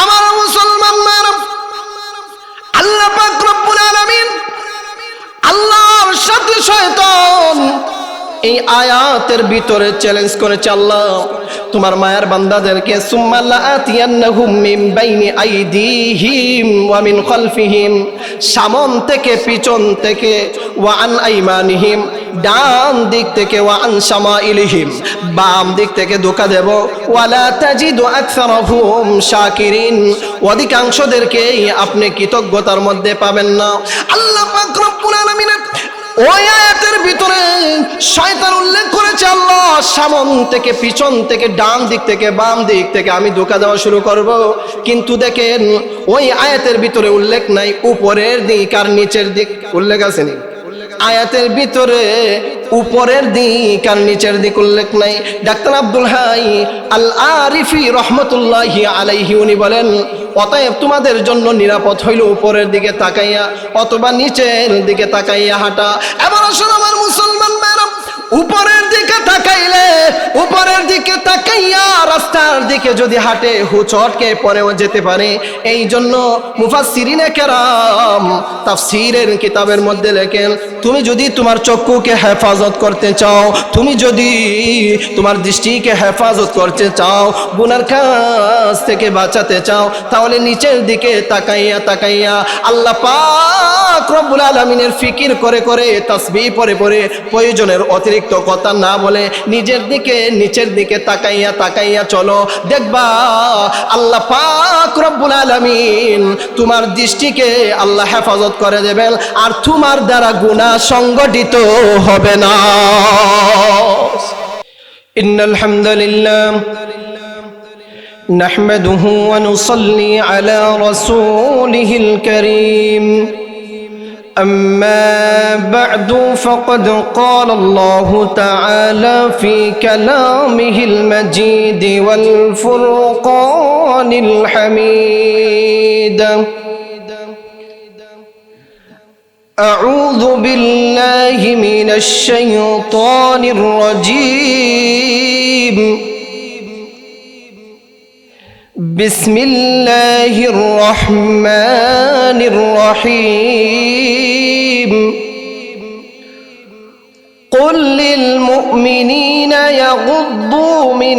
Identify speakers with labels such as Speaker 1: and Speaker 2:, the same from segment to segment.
Speaker 1: আমার মুসলমান মায়েরা, আল্লাহ পাক রব্বুল আলামিন, আল্লাহর সাথে শয়তান এই আয়াতের ভিতরে চ্যালেঞ্জ করেছে। আল্লাহ তোমার মায়ের বান্দাদেরকে সুম্মা লাআতিয়ান্নাহুম মিন বাইনি আইদিহিম ওয়া মিন খালফিহিম, সামন থেকে পিছন থেকে, ওয়া আন আইমানিহিম ডান দিক থেকে, ওয়া আন শামাইলিহিম বাম দিক থেকে ধোঁকা দেব, ওয়ালা তাজিদু আকসারাহুম শাকিরিন, অধিকাংশদেরকে আপনি কৃতজ্ঞতার মধ্যে পাবেন না। আল্লাহ পাক রব্বুল আলামিন ওই আয়াতের ভিতরে শয়তান উল্লেখ করেছে, আল্লাহ সামন থেকে পিছন থেকে ডান দিক থেকে বাম দিক থেকে আমি ধোঁকা দেওয়া শুরু করব। কিন্তু দেখেন ওই আয়াতের ভিতরে উল্লেখ নাই উপরের দিক আর নিচের দিক, উল্লেখ আছে নি? আয়াতের ভিতরে উপরের দিক আর নিচের দিক উল্লেখ নাই। ডাক্তার আব্দুল হাই আল আরিফি রহমতুল্লাহি আলাইহি উনি বলেন, অতএব তোমাদের জন্য নিরাপদ হইল উপরের দিকে তাকাইয়া অথবা নিচের দিকে তাকাইয়া হাঁটা। এবার আসলে আমার মুসলমান ভাইরা, উপরের দিকে তাকাইলে, উপরের দিকে তাকাইয়া রাস্তার দিকে যদি হাঁটে হুচটকে পরেও যেতে পারে। এই জন্য মুফাসসিরিনে কেরাম তাফসীরের কিতাবের মধ্যে লেখেন, তুমি যদি তোমার চক্ষুকে হেফাজত করতে চাও, তুমি যদি তোমার দৃষ্টিকে হেফাজত করতে চাও, গুনার কাজ থেকে বাঁচাতে চাও, তাহলে নিচের দিকে তাকাইয়া তাকাইয়া আল্লাহ পাক রব্বুল আলামিনের ফিকির করে করে তাসবিহ পড়ে পড়ে প্রয়োজনের অতিরিক্ত কথা না বলে নিজের দিকে নিচের দিকে তাকাইয়া তাকাইয়া চলো, দেখবা আল্লাহ পাক রব্বুল আলামিন তোমার দৃষ্টিকে আল্লাহ হেফাজত করে দেবেন, আর তোমার দ্বারা গুনাহ সংগঠিত হবে না। ইন্নাল হামদুলিল্লাহ নাহমাদুহু ওয়া নুসাল্লি আলা রাসূলিহিল কারীম। أما بعد فقد قال الله تعالى في كلامه المجيد والفرقان الحميد: أعوذ بالله من الشيطان الرجيم. بسم الله الرحمن الرحيم. قل للمؤمنين يغضوا من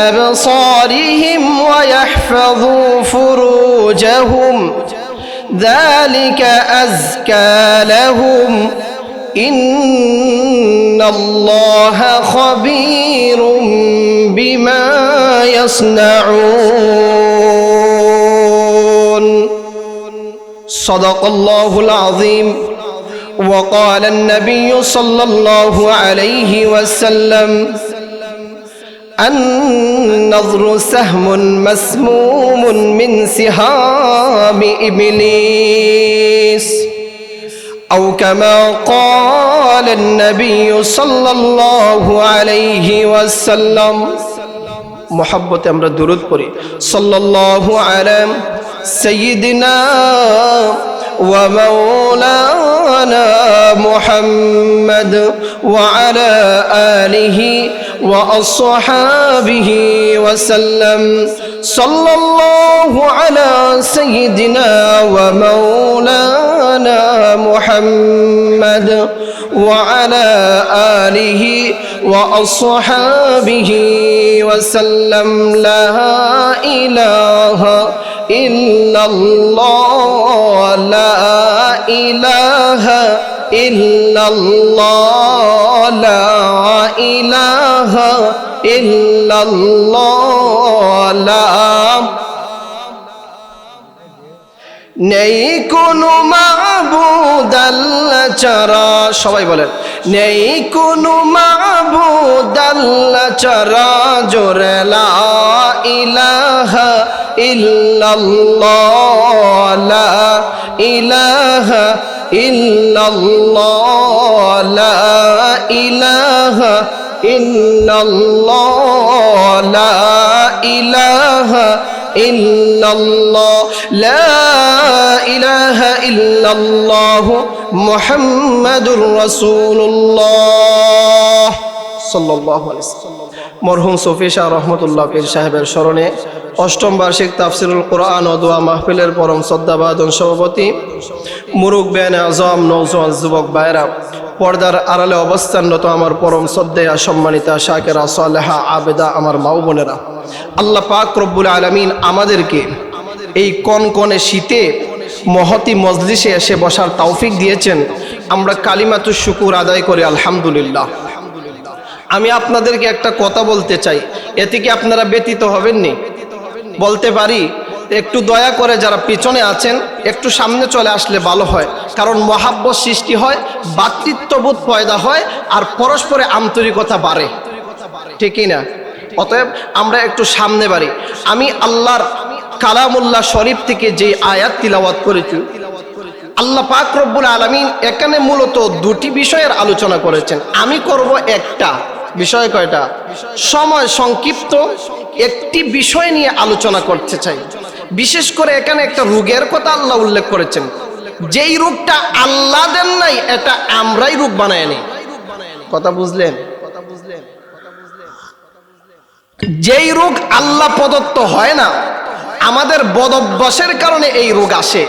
Speaker 1: أبصارهم ويحفظوا فروجهم ذلك أزكى لهم إن الله خبير بما يصنعون. صدق الله العظيم. وقال النبي صلى الله عليه وسلم: النظر سهم مسموم من سهام إبليس، أو كما قال النبي صلى الله عليه وسلم. محبت امر درود پڑھی صلى الله على سيدنا ومولانا محمد وعلى آله وأصحابه وسلم. صلى الله على سيدنا ومولانا محمد وعلى آله وأصحابه وسلم. لا إله إلا الله، لا إله إلا الله، لا إله إلا الله. لا নেই কোনো মাবুদ আল্লাহ ছাড়া, সবাই বলেন নেই কোনো মাবুদ আল্লাহ ছাড়া, জোরে লা ইলাহা ইল্লাল্লাহ, লা ইলাহা ইল্লাল্লাহ, লা ইলাহা ইল্লাল্লাহ, লা ইলাহা ইল্লাল্লাহ, লা ইলাহা ইল্লাল্লাহ মুহাম্মাদুর রাসূলুল্লাহ সাল্লাল্লাহু আলাইহি ওয়াসাল্লাম। মরহুম সুফি শাহ রহমতুল্লাহ পীর সাহেবের স্মরণে অষ্টম বার্ষিক তাফসিরুল কোরআন ও দোয়া মাহফিলের পরম শ্রদ্ধাভাজন সভাপতি মুরুব্বিয়ানে আজম নওজোয়ান যুবক ভাইরা, পর্দার আড়ালে অবস্থানরত আমার পরম শ্রদ্ধেয়া সম্মানিতা শাকেরা সালেহা আবেদা আমার মা বোনেরা, আল্লাহ পাক রব্বুল আলামিন আমাদেরকে এই কনকনে শীতে মহতি মজলিসে এসে বসার তৌফিক দিয়েছেন। আমরা কালিমাতুশ শুকুর আদায় করি আলহামদুলিল্লাহ। আমি আপনাদেরকে একটা কথা বলতে চাই, এতে কি আপনারা ব্যতীত হবেননি? বলতে পারি? একটু দয়া করে যারা পিছনে আছেন একটু সামনে চলে আসলে ভালো হয়, কারণ মহাব্বত সৃষ্টি হয়, ভ্রাতৃত্ববোধ পয়দা হয়, আর পরস্পরে আন্তরিকতা বাড়ে, ঠিকই না? অতএব আমরা একটু সামনে বাড়ি। আমি আল্লাহর কালামুল্লাহ শরীফ থেকে যে আয়াত তিলাওয়াত করেছি, আল্লাহ পাক রব্বুল আলামিন এখানে মূলত দুটি বিষয়ের আলোচনা করেছেন। আমি করব একটা বিষয়। কয়টা? সময় সংক্ষিপ্ত একটি বিষয় নিয়ে আলোচনা করতে চাই। বিশেষ করে এখানে একটা রোগের কথা আল্লাহ উল্লেখ করেছেন। যেই রোগটা আল্লাহ দেন নাই, এটা আমরাই রোগ বানায় নিই। কথা বুঝলেন? যেই রোগ আল্লাহ প্রদত্ত হয় না, আমাদের বদভ্যাসের কারণে এই রোগ আসে।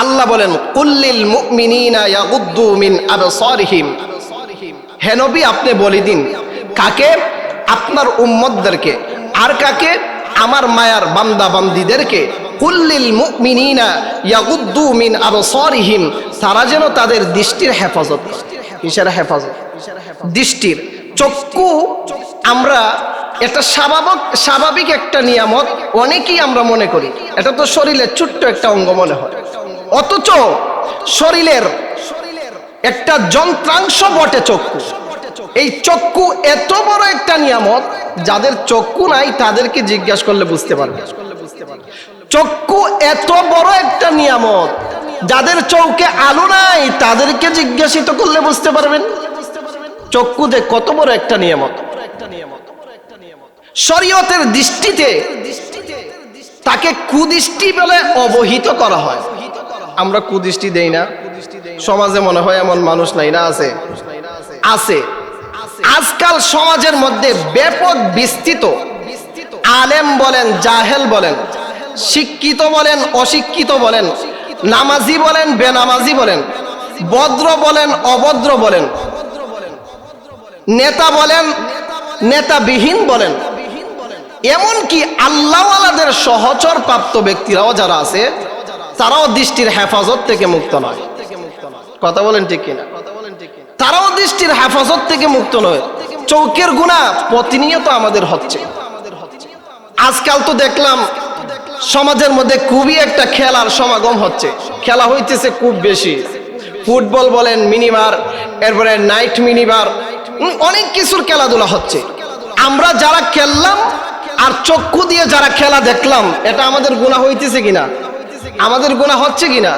Speaker 1: আল্লাহ বলেন, কুল্লিল মুমিনিনা ইয়াগুদ্দু মিন আবসারিহিম। হে নবী, আপনি বলে দিন। কাকে? আপনার উম্মতদেরকে। আর কাকে? আমার মায়ার বান্দা বান্দীদেরকে। কুল্লিল মুমিনিনা ইয়াগুদ্দু মিন আবসারিহিম, তারা যেন তাদের দৃষ্টির হেফাজত করে। কিসের হেফাজত? দৃষ্টির। চক্ষু আমরা এটা স্বাভাবিক একটা নিয়ামত, অনেকেই আমরা মনে করি এটা তো শরীরের ছোট্ট একটা অঙ্গ মনে হয়, অথচ শরীরের একটা যন্ত্রাংশ বটে চক্ষু। এই চক্ষু এত বড় একটা নিয়ামত, যাদের চক্ষু নাই তাদেরকে জিজ্ঞাসা করলে বুঝতে পারবে। চক্ষু এত বড় একটা নিয়ামত, যাদের চোখে আলো নাই তাদেরকে জিজ্ঞাসিত করলে বুঝতে পারবেন চক্ষু যে কত বড় একটা নিয়ামত। শরীয়তের দৃষ্টিতে তাকে কুদৃষ্টি বলে অবহিত করা হয়। আমরা কুদৃষ্টি দেই না। সমাজে মনে হয় এমন মানুষ নাই, না? আছে, আছে। আজকাল সমাজের মধ্যে ব্যাপক বিস্তৃত, আলেম বলেন, জাহেল বলেন, শিক্ষিত বলেন, অশিক্ষিত বলেন, নামাজি বলেন, বেনামাজি বলেন, ভদ্র বলেন, অভদ্র বলেন, নেতা বলেন, নেতাবিহীন বলেন, এমনকি আল্লাহওয়ালাদের সহচর প্রাপ্ত ব্যক্তিরাও যারা আছে, তারাও দৃষ্টির হেফাজত থেকে মুক্ত নয়। কথা বলেন ঠিক কিনা? তারাও দৃষ্টির হেফাজত থেকে মুক্ত নয়। চৌকের গুনাহ প্রতিনিয়ত আমাদের হচ্ছে। আজকাল তো দেখলাম সমাজের মধ্যে খুবই একটা খেলার সমাগম হচ্ছে, খেলা হইতেছে খুব বেশি। ফুটবল বলেন, মিনিবার, এরপরে নাইট মিনিবার, অনেক কিছুর খেলাধুলা হচ্ছে। আমরা যারা খেললাম আর চক্ষু দিয়ে যারা খেলা দেখলাম, এটা আমাদের গুনাহ হইতেছে কিনা? আমাদের গুনাহ হচ্ছে কিনা?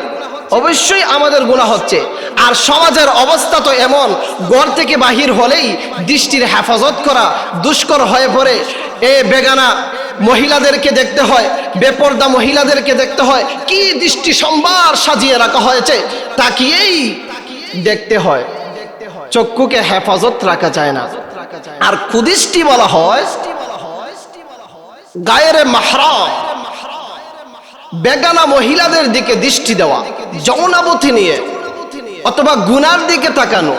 Speaker 1: অবশ্যই আমাদের গুনাহ হচ্ছে। আর সমাজের অবস্থা তো এমন, ঘর থেকে বাহির হলেই দৃষ্টির হেফাজত করা দুষ্কর হয়ে পড়ে। বেগানা মহিলাদেরকে দেখতে হয়, বেপর্দা মহিলাদেরকে দেখতে হয়, কি দৃষ্টি সম্ভার সাজিয়ে রাখা হয়েছে, তাকিয়েই দেখতে হয়। চক্ষুকে হেফাজত রাখা যায় না। আর কুদৃষ্টি বলা হয় গায়েরে মাহরাম বেগানা মহিলাদের দিকে দৃষ্টি দেওয়া, যৌনাবতী নিয়ে, অথবা গুনার দিকে তাকানো,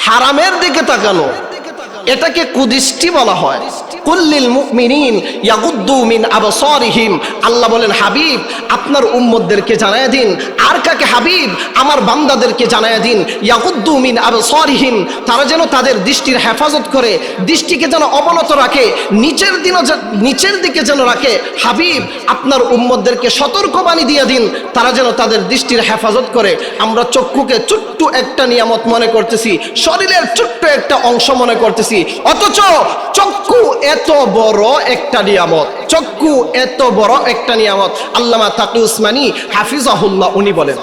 Speaker 1: হারামের দিকে তাকানো, এটাকে কুদৃষ্টি বলা হয়। কুল্লিল মুমিনিন ইয়াগুদ্দু মিন আবসারিহিম। আল্লাহ বলেন, হাবিব আপনার উম্মতদেরকে জানায় দিন। আর কাকে? হাবিব আমার বান্দাদেরকে জানায় দিন, ইয়াগুদ্দু মিন আবসারিহিম, তারা যেন তাদের দৃষ্টির হেফাজত করে, দৃষ্টিকে যেন অবনত রাখে, নিচের দিকে যেন রাখে। হাবিব আপনার উম্মতদেরকে সতর্কবাণী দিয়ে দিন, তারা যেন তাদের দৃষ্টির হেফাজত করে। আমরা চক্ষুকে ছোট্ট একটা নিয়ামত মনে করতেছি, শরীরের ছোট্ট একটা অংশ মনে করতেছি, অথচ চক্ষু এত বড় একটা নিয়ামত। চক্ষু এত বড় একটা নিয়ামত। আল্লামা তাকি উসমানী হাফিজাহুল্লাহ উনি বলেন,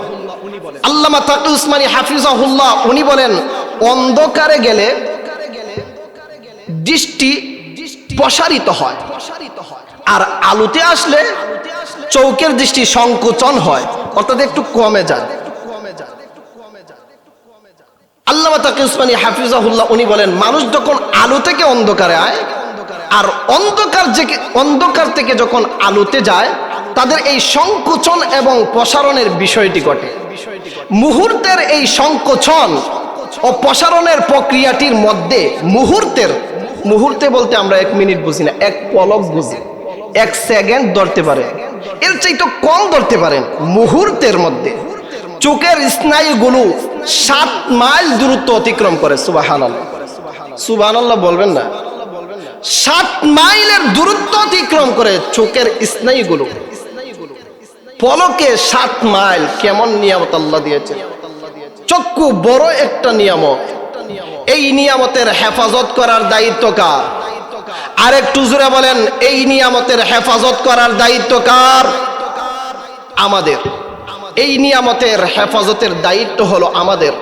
Speaker 1: আল্লামা তাকি উসমানী হাফিজাহুল্লাহ উনি বলেন, অন্ধকারে গেলে দৃষ্টি প্রসারিত হয়, আর আলোতে আসলে চৌকের দৃষ্টি সংকোচন হয়, অর্থাৎ একটু কমে যায়। আল্লামা তাকি উসমানী হাফিজাহুল্লাহ উনি বলেন, মানুষ যখন আলো থেকে অন্ধকারে আয় আর অন্ধকার থেকে যখন আলোতে যায়, তাদের এই সংকোচন এবং প্রসারণের বিষয়টি ঘটে। মুহূর্তের এই সংকোচন ও প্রসারণের প্রক্রিয়াটির মধ্যে মুহূর্তে বলতে আমরা 1 মিনিট বুঝি না, 1 পলক বুঝি, 1 সেকেন্ড ধরতে পারে, এর চাইতে কম ধরতে পারেন। মুহূর্তের মধ্যে চোখের স্নায়ুগুলো 7 মাইল দূরত্ব অতিক্রম করে। সুবহানাল্লাহ, সুবহানাল্লাহ বলবেন না? 7 মাইলের দূরত্ব অতিক্রম করে চোখের স্নায়ুগুলো, পলকে 7 মাইল। কেমন নিয়ামত আল্লাহ দিয়েছে! চক্ষু বড় একটা নিয়ামত। এই নিয়ামতের হেফাজত করার দায়িত্ব কার? আর একটু জোরে বলেন, এই নিয়ামতের হেফাজত করার দায়িত্ব কার? আমাদের। এই নিয়ামতের হেফাজতের দায়িত্ব হলো আমাদের।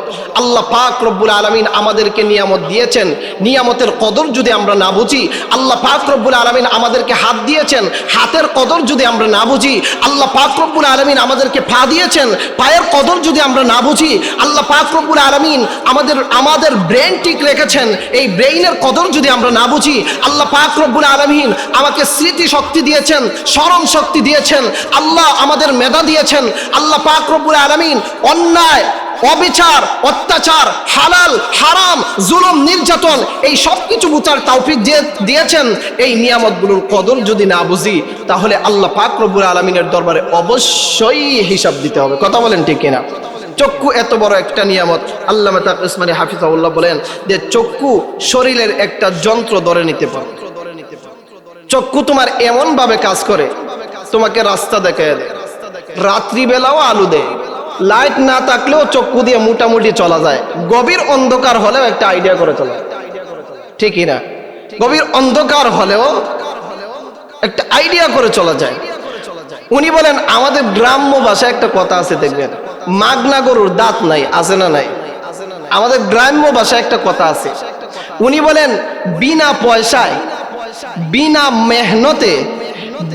Speaker 1: আল্লাহ পাক রব্বুল আলামিন আমাদেরকে নিয়ামত দিয়েছেন, নিয়ামতের কদর যদি আমরা না বুঝি, আল্লাহ পাক রব্বুল আলামিন আমাদেরকে হাত দিয়েছেন, হাতের কদর যদি আমরা না বুঝি, আল্লাহ পাক রব্বুল আলামিন আমাদেরকে পা দিয়েছেন, পায়ের কদর যদি আমরা না বুঝি, আল্লাহ পাক রব্বুল আলামিন আমাদের ব্রেন ঠিক রেখেছেন, এই ব্রেইনের কদর যদি আমরা না বুঝি, আল্লাহ পাক রব্বুল আলামিন আমাকে স্মৃতি শক্তি দিয়েছেন, স্মরণ শক্তি দিয়েছেন, আল্লাহ আমাদের মেধা দিয়েছেন। আল্লাহ পাক রব্বুল আলামিন অন্যায়, অবিচার, অত্যাচার, হালাল, হারাম, জুলুম, নির্যাতন এই সব কিছু বুঝার তৌফিক দিয়েছেন। এই নিয়ামতগুলোর কদর যদি না বুঝি, তাহলে আল্লাহ পাক রব্বুল আলামিনের দরবারে অবশ্যই হিসাব দিতে হবে। কথা বলেন ঠিক কিনা? চক্ষু এত বড় একটা নিয়ামত। আল্লামা তাকি উসমানী হাফিজাহুল্লাহ বলেন যে চক্ষু শরীরের একটা যন্ত্র ধরে নিতে পারে। চক্ষু তোমার এমন ভাবে কাজ করে, তোমাকে রাস্তা দেখায় দেয়, রাত্রিবেলাও আলো দেয়, লাইট না থাকলেও চক্ষু দিয়ে মোটামুটি চলা যায়, গভীর অন্ধকার হলেও একটা আইডিয়া করে চলা, ঠিকই না? গভীর অন্ধকার হলেও একটা আইডিয়া করে চলা যায়। উনি বলেন, আমাদের গ্রাম্য ভাষায় একটা কথা আছে, দেখবেন, মাগনা গরুর দাঁত নাই, আছে না নাই? আমাদের গ্রাম্য ভাষায় একটা কথা আছে। উনি বলেন, বিনা পয়সায়, বিনা মেহনতে,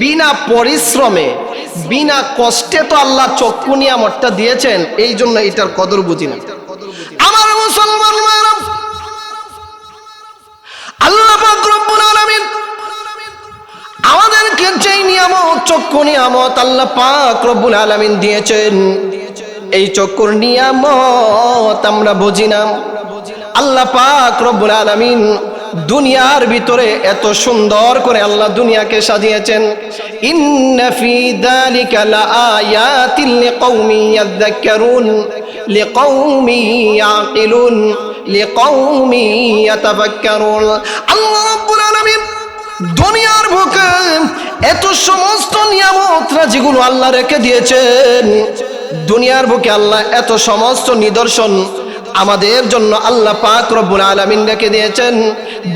Speaker 1: বিনা পরিশ্রমে, বিনা কষ্টে তো আল্লাহ চক্ষু নিয়ামতটা দিয়েছেন, এই জন্য এটার কদর বুঝি না। আমার মুসলমান ভাইরা, আল্লাহ পাক রব্বুল আলামিন আমাদেরকে যে নিয়ামত, চক্ষু নিয়ামত আল্লাহ পাক রব্বুল আলামিন দিয়েছেন, এই চক্ষুর নিয়ামত আমরা বুঝি না। আল্লাহ পাক রব্বুল আলামিন দুনিয়ার ভিতরে এত সুন্দর করে আল্লাহ দুনিয়াকে সাজিয়েছেন। ইন্না ফি যালিকা লাআয়াতিন লিকাউমিন ইয়াযাক্কারুন লিকাউমিন ইয়াকিলুন লিকাউমিন ইয়াতাফাক্কারুন। আল্লাহ রাব্বুল আলামিন দুনিয়ার বুকে এত সমস্ত নিয়ামত যেগুলো আল্লাহ রেখে দিয়েছেন, দুনিয়ার বুকে আল্লাহ এত সমস্ত নিদর্শন আমাদের জন্য আল্লাহ পাক রব্বুল আলামিন রেখে দিয়েছেন।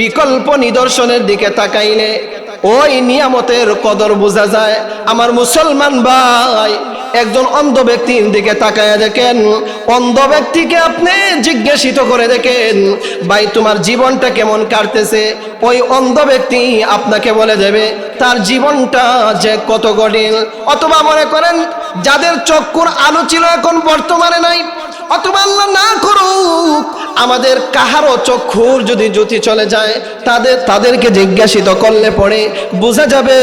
Speaker 1: বিকল্প নিদর্শনের দিকে তাকাইলে ওই নিয়ামতের কদর বোঝা যায়। আমার মুসলমান ভাই, একজন অন্ধ ব্যক্তির দিকে তাকায় দেখেন, অন্ধ ব্যক্তিকে আপনি জিজ্ঞাসিত করে দেখেন, ভাই তোমার জীবনটা কেমন কাটতেছে? ওই অন্ধ ব্যক্তি আপনাকে বলে দেবে তার জীবনটা যে কত কঠিন। অথবা মনে করেন যাদের চক্ষুর আলো ছিল এখন বর্তমানে নাই, অথবা আল্লাহ না করুক আমাদের কাহারও চক্ষুর যদি জ্যোতি চলে যায়, তাদেরকে জিজ্ঞাসিত করলে পরে বোঝা যাবে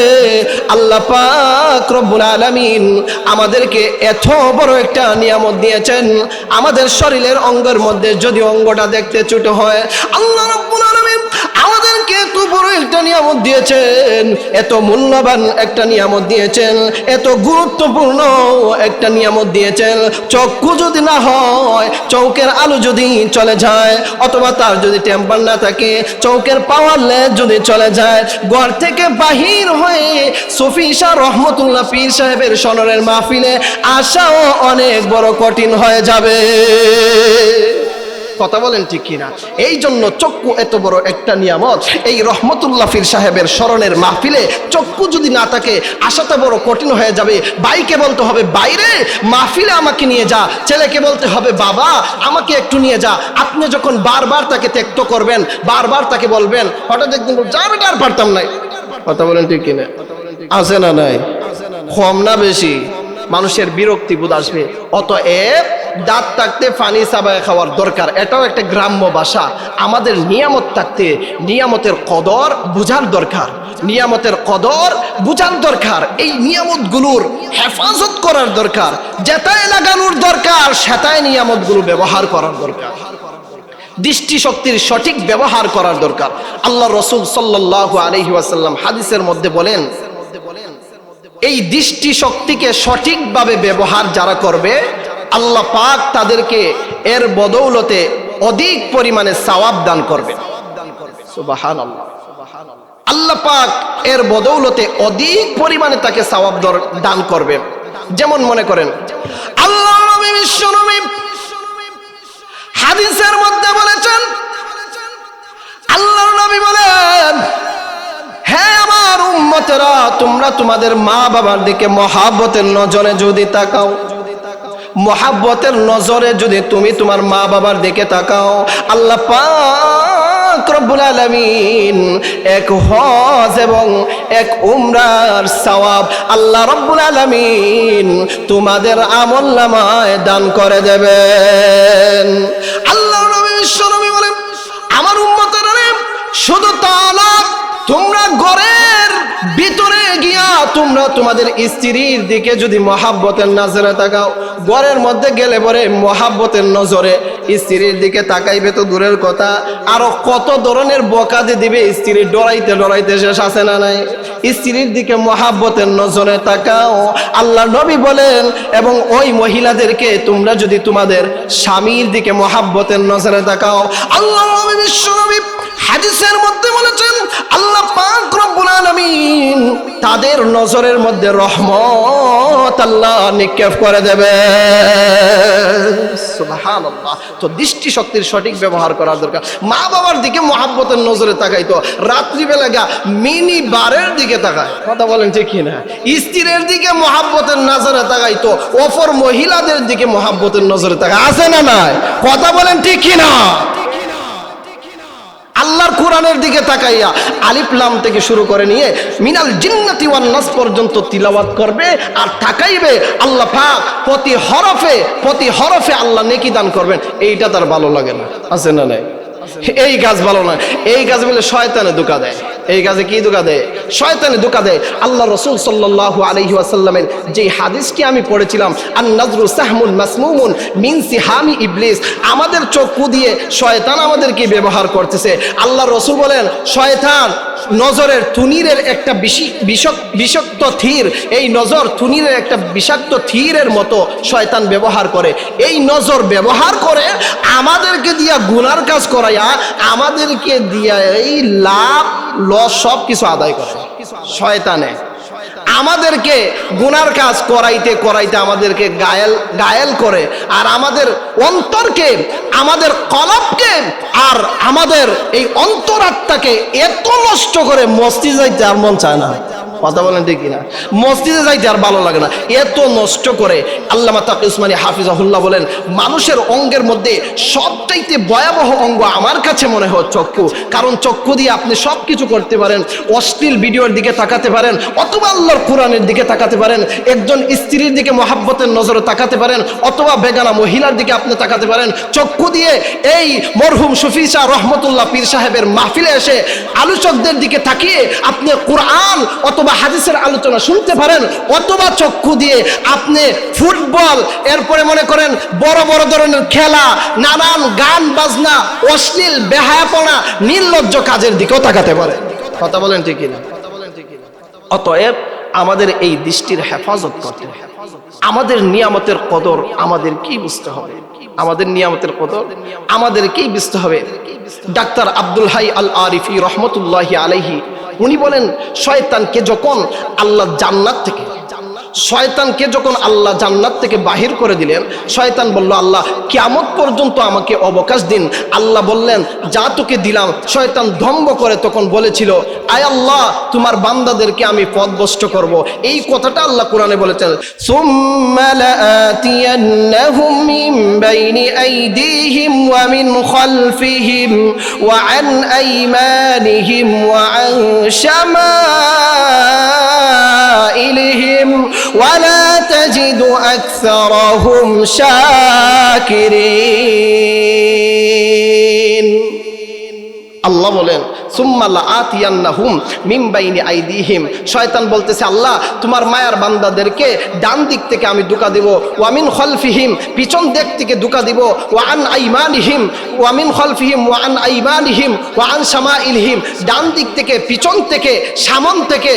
Speaker 1: আল্লাহ পাক রব্বুল আলামিন আমাদেরকে এত বড় একটা নিয়ামত দিয়েছেন। আমাদের শরীরের অঙ্গের মধ্যে যদি অঙ্গটা দেখতে ছোট হয়, আল্লাহ রব্বুল আলামিন আমাদেরকে এত বড় একটা নিয়ামত দিয়েছেন, এত মূল্যবান একটা নিয়ামত দিয়েছেন, এত গুরুত্বপূর্ণ একটা নিয়ামত দিয়েছেন। চক্ষু যদি না হয়, চৌকের আলো যদি চলে যায়, অথবা তার যদি টেম্পার না থাকে, চৌকের পাওয়ার লেজ যদি চলে যায়, ঘর থেকে বাহির হয়ে সুফি শাহ রহমতুল্লাহ পীর সাহেবের সনরের মাহফিলে আসাও অনেক বড় কঠিন হয়ে যাবে। কথা বলেন ঠিক কিনা? এই জন্য চক্ষু এত বড় একটা নিয়ামত। এই রহমতুল্লাহ পীর সাহেবের স্মরণের মাহফিলে চক্ষু যদি না থাকে, আসাটা বড় কঠিন হয়ে যাবে। ভাইকে বলতে হবে বাইরে মাহফিলে আমাকে নিয়ে যা, ছেলেকে বলতে হবে বাবা আমাকে একটু নিয়ে যা। আপনি যখন বারবার তাকে ত্যক্ত করবেন, বারবার তাকে বলবেন, হঠাৎ একদিন যা বেটা আর পারতাম নাই। কথা বলেন ঠিক কিনা? আছে না নাই? কম না বেশি? মানুষের বিরক্তি বোধ আসবে। অতএব দাঁত থাকতে পানি চাবায় খাওয়ার দরকার, এটাও একটা গ্রাম্য ভাষা। আমাদের নিয়ামত থাকতে নিয়ামতের কদর বুঝার দরকার, নিয়ামতের কদর বুঝার দরকার। এই নিয়ামতগুলোর হেফাজত করার দরকার, যেটায় লাগানোর দরকার সেটায় নিয়ামতগুলো ব্যবহার করার দরকার, দৃষ্টি শক্তির সঠিক ব্যবহার করার দরকার। আল্লাহ রাসূল সাল্লাল্লাহু আলাইহি ওয়াসাল্লাম হাদিসের মধ্যে বলেন, এই দৃষ্টি শক্তিকে সঠিকভাবে ব্যবহার যারা করবে আল্লাহ পাক তাদেরকে এর বদৌলতে অধিক পরিমাণে সওয়াব দান করবে। সুবহানাল্লাহ। আল্লাহ পাক এর বদৌলতে অধিক পরিমাণে তাকে সওয়াব দান করবে। যেমন মনে করেন আল্লাহর নবী বিশ্ব নবী হাদিসের মধ্যে বলেছেন, আল্লাহর নবী বলেন, হে আমার উম্মতেরা, তোমরা তোমাদের মা বাবার দিকে মহাব্বতের নজরে যদি তাকাও, মহাব্বতের নজরে যদি তুমি তোমার মা বাবার দিকে তাকাও, আল্লাহ পাক রব্বুল আলামিন এক হজ এবং এক উমরার সওয়াব আল্লাহ রব্বুল আলামিন তোমাদের আমলনামায় দান করে দেবেন। আল্লাহ নবী বিশ্ব নবী বলেন, আমার উম্মতেরা শুধু তা না, তোমরা ঘরের ভিতরে গিয়া তোমরা তোমাদের স্ত্রীর দিকে যদি মহাব্বতের নজরে তাকাও, ঘরের মধ্যে গেলে পরে মহাব্বতের নজরে স্ত্রীর দিকে তাকাইবে তো দূরের কথা, আরো কত ধরনের বকাতে দিবে, স্ত্রী ডরাইতে ডরাইতে শেষ আছে না নাই। স্ত্রীর দিকে মহাব্বতের নজরে তাকাও, আল্লাহ নবী বলেন, এবং ওই মহিলাদেরকে তোমরা যদি তোমাদের স্বামীর দিকে মহাব্বতের নজরে তাকাও, আল্লাহ নবী বিশ্ব নবী হাদিসের মধ্যে বলেছেন, আল্লাহ পাক রব্বুল আলামিন তাদের নজরের মধ্যে রহমত আল্লাহ নিক্ষেপ করে দেবে। সুবহানাল্লাহ। তো দৃষ্টি শক্তির সঠিক ব্যবহার করার দরকার। মা বাবার দিকে মহাব্বতের নজরে তাকাইতো, রাত্রিবেলা গা মিনি বারের দিকে তাকায়, কথা বলেন ঠিক কিনা? স্ত্রীর দিকে মহাব্বতের নজরে তাকাইতো, অপর মহিলাদের দিকে মহাব্বতের নজরে তাকায়, আছে না নাই? কথা বলেন ঠিক কিনা? আল্লাহর কোরআনের দিকে তাকাইয়া আলিফ লাম থেকে শুরু করে নিয়ে মিনাল জিন্নাতি ওয়ান নাস পর্যন্ত তিলাওয়াত করবে আর তাকাইবে, আল্লাহ পাক প্রতি হরফে আল্লাহ নেকি দান করবেন। এইটা তার ভালো লাগে না, আছে না নাই? এই কাজ ভালো না, এই কাজ বলে শয়তানে ধোঁকা দেয়। এই কাজে কি ধোঁকা দেয়? শয়তানে ধোঁকা দেয়। আল্লাহ রাসূল সাল্লাল্লাহু আলাইহি ওয়াসাল্লামের যে হাদিসটি আমি পড়েছিলাম, আন নাজরু সাহমুন মাসমুমুন মিন সিহামি ইবলিস, আমাদের চক্ষু দিয়ে শয়তান আমাদেরকে ব্যবহার করতেছে। আল্লাহ রাসূল বলেন, শয়তান নজরের তুনিরের একটা বিষাক্ত তীর, এই নজর তুনিরের একটা বিষাক্ত তীরের মতো শয়তান ব্যবহার করে। এই নজর ব্যবহার করে আমাদেরকে দিয়া গুনার কাজ করাইয়া আমাদেরকে দিয়া এই লাভ লস সব কিছু আদায় করে শয়তানে। আমাদেরকে গুনার কাজ করাইতে করাইতে আমাদেরকে গায়েল করে, আর আমাদের অন্তরকে, আমাদের কলবকে, আর আমাদের এই অন্তরাত্মাকে এত নষ্ট করে মসজিদে যাইতে আর মন চায় না। কথা বলেন ঠিক কিনা? মসজিদে যাইতে আর ভালো লাগে না, এত নষ্ট করে। আল্লামা তাকি উসমানী হাফিজাহুল্লাহ বলেন, মানুষের অঙ্গের মধ্যে সবচাইতে ভয়াবহ অঙ্গ আমার কাছে মনে হয় চক্ষু। কারণ চক্ষু দিয়ে আপনি সব কিছু করতে পারেন, অশ্লীল ভিডিওর দিকে তাকাতে পারেন, অথবা আল্লাহর কোরআনের দিকে তাকাতে পারেন, একজন স্ত্রীর দিকে মহাব্বতের নজরে তাকাতে পারেন, অথবা বেগানা মহিলার দিকে আপনি তাকাতে পারেন। চক্ষু দিয়ে এই মরহুম সুফি শাহ রহমতুল্লাহ পীর সাহেবের মাহফিলে এসে আলোচকদের দিকে তাকিয়ে আপনি কোরআন অথবা হাদিসের আলোচনা শুনতে পারেন, অথবা চক্ষু দিয়ে আপনি ফুটবল, এরপরে মনে করেন বড় বড় ধরনের খেলা, নানান গান বাজনা, অশ্লীল বেহায়াপনা, নির্লজ্জ কাজের দিকেও তাকাতে পারেন। কথা বলেন ঠিক কিনা? অতএব আমাদের এই দৃষ্টির হেফাজত করতে হবে। আমাদের নিয়ামতের কদর আমাদের কি বুঝতে হবে? আমাদের নিয়ামতের কদর আমাদের কি বুঝতে হবে? ডাক্তার আব্দুল হাই আল আরিফি রহমতুল্লাহি আলাইহি উনি বলেন, শয়তানকে যখন আল্লাহ জান্নাত থেকে বাহির করে দিলেন, শয়তান বলল, আল্লাহ কিয়ামত পর্যন্ত আমাকে অবকাশ দিন। আল্লাহ বললেন, যা তোকে দিলাম। শয়তান ধম্ব করে তখন বলেছিল, আয় আল্লাহ, তোমার বান্দাদেরকে আমি পথভ্রষ্ট করব। এই কথাটা আল্লাহ কোরআনে বলেছেন, সুম্মা লাআতিয়ান্নাহুম মিন বাইনি আইদিহিম ওয়া মিন খালফিহিম ওয়া আন আইমানিহিম ওয়া আন শামাইলিহিম ওয়ালা তাজিদু আকসারাহুম শাকিরিন। আল্লাহ বলেন সুম্মা লাআতিয়ান্নাহুম মিন বাইনি আইদিহিম, শয়তান বলতেছে আল্লাহ তোমার মায়ার বান্দাদেরকে ডান দিক থেকে আমি ধোঁকা দিব, ওয়া মিন খালফিহিম পিছন দিক থেকে ধোঁকা দিব, ওয়া আন আইমানিহিম ওয়া মিন খালফিহিম ওয়া আন আইমানিহিম ওয়া আন শামাইলহিম, ডান দিক থেকে পিছন থেকে সামন থেকে,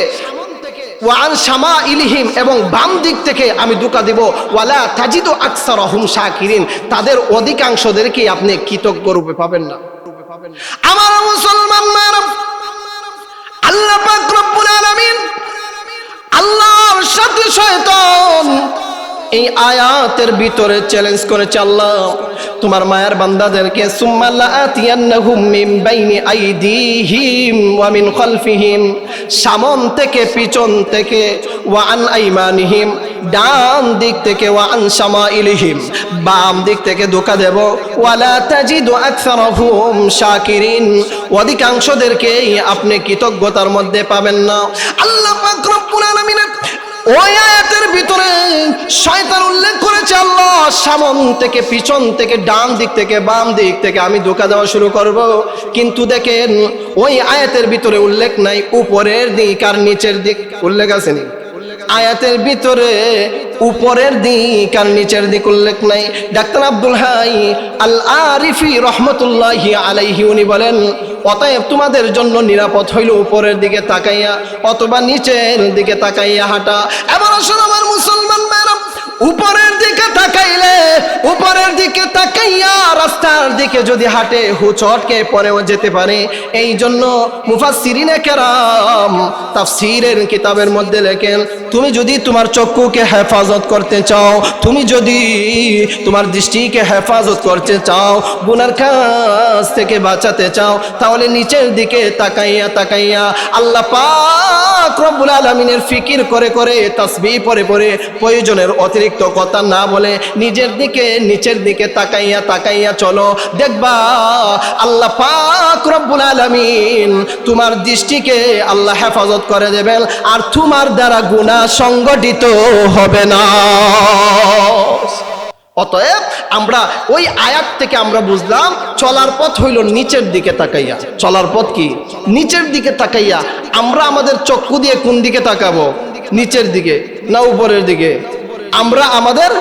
Speaker 1: ওয়া আন শামাইলহিম এবং বাম দিক থেকে আমি ধোঁকা দিব, ওয়ালা তাজিদু আকসারাহুম শাকিরিন, তাদের অধিকাংশদেরকে আপনি কৃতজ্ঞ রূপে পাবেন না। আমার মুসলমান মারা, আল্লাহ পাক রব্বুল আলামিন আল্লাহর সাথে শয়তান এই আয়াতের ভিতরে চ্যালেঞ্জ করেছে, আল্লাহ তোমার মায়ার বান্দাদেরকে সুম্মা লাআতিয়ান্নাহুম মিন বাইনি আইদিহিম ওয়া মিন খালফিহিম, সামন থেকে পিছন থেকে, ওয়া আন আইমানিহিম ডান দিক থেকে, ওয়া আন শামাইলহিম বাম দিক থেকে ধোঁকা দেব, ওয়ালা তাজিদু আকসারাহুম শাকিরিন, অধিকাংশদেরকে আপনি কৃতজ্ঞতার মধ্যে পাবেন না। আল্লাহ পাক রব্বুল আলামিন ওই আয়াতের ভিতরে শয়তান উল্লেখ করেছে আল্লাহ সামন থেকে পিছন থেকে ডান দিক থেকে বাম দিক থেকে আমি ধোঁকা দেওয়া শুরু করব, কিন্তু দেখেন ওই আয়াতের ভিতরে উল্লেখ নাই উপরের দিক আর নিচের দিক, উল্লেখ আছে নি? আয়াতের ভিতরে উপরের দিক আর নিচের দিক উল্লেখ নাই। ডাক্তার আব্দুল হাই আল আরিফি রহমতুল্লাহি আলাইহি উনি বলেন অতএব তোমাদের জন্য নিরাপদ হইল উপরের দিকে তাকাইয়া অথবা নিচের দিকে তাকাইয়া হাঁটা। এবার আসুন আমার মুসলমান ভাইরা, উপরের দিকে তাকাইলে, উপরের দিকে তাকাইয়া রাস্তার দিকে যদি হাঁটে হুচটকে পরেও যেতে পারে। এই জন্য মুফাসসিরিনে কেরাম তাফসীরের কিতাবের মধ্যে লেখেন তুমি যদি তোমার চক্ষুকে হেফাজত করতে চাও, তুমি যদি তোমার দৃষ্টিকে হেফাজত করতে চাও, গুনার কাজ থেকে বাঁচাতে চাও, তাহলে নিচের দিকে তাকাইয়া তাকাইয়া আল্লাহ পাক রব্বুল আলামিনের ফিকির করে করে তাসবিহ পড়ে পড়ে প্রয়োজনের অতিরিক্ত কথা না বলে নিজের দিকে নিচের দিকে তাকাইয়া তাকাইয়া চলো, দেখবা আল্লাহ পাক রব্বুল আলামিন তোমার দৃষ্টিকে আল্লাহ হেফাজত করে দেবেন আর তোমার দ্বারা গুনাহ সংগঠিত হবে না। অতএব আমরা ওই আয়াত থেকে আমরা বুঝলাম চলার পথ হইল নিচের দিকে তাকাইয়া। চলার পথ কি? নিচের দিকে তাকাইয়া। আমরা আমাদের চক্ষু দিয়ে কোন দিকে তাকাবো? নিচের দিকে না উপরের দিকে? আমরা আমাদের